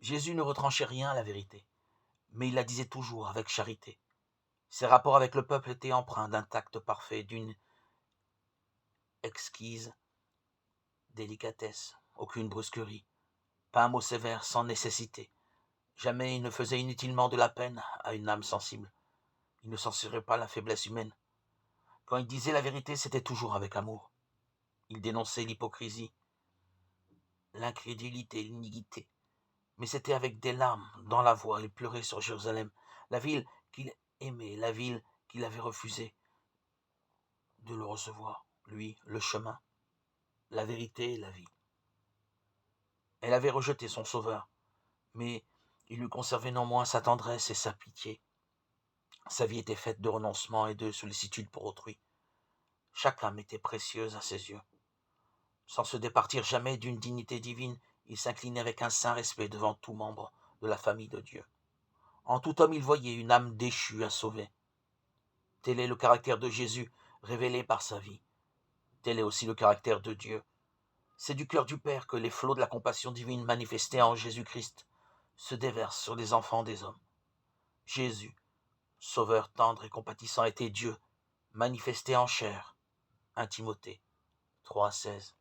Jésus ne retranchait rien à la vérité, mais il la disait toujours avec charité. Ses rapports avec le peuple étaient empreints d'un tact parfait, d'une exquise délicatesse, aucune brusquerie, pas un mot sévère sans nécessité. Jamais il ne faisait inutilement de la peine à une âme sensible. Il ne censurait pas la faiblesse humaine. Quand il disait la vérité, c'était toujours avec amour. Il dénonçait l'hypocrisie, l'incrédulité, l'iniquité. Mais c'était avec des larmes dans la voix. Il pleurait sur Jérusalem, la ville qu'il aimait, la ville qu'il avait refusé de le recevoir. Lui, le chemin, la vérité et la vie. Elle avait rejeté son sauveur, mais il lui conservait néanmoins sa tendresse et sa pitié. Sa vie était faite de renoncement et de sollicitude pour autrui. Chaque âme était précieuse à ses yeux. Sans se départir jamais d'une dignité divine, il s'inclinait avec un saint respect devant tout membre de la famille de Dieu. En tout homme, il voyait une âme déchue à sauver. Tel est le caractère de Jésus révélé par sa vie. Tel est aussi le caractère de Dieu. C'est du cœur du Père que les flots de la compassion divine manifestée en Jésus-Christ se déversent sur les enfants des hommes. Jésus, sauveur tendre et compatissant, était Dieu, manifesté en chair. 1 Timothée 3,16.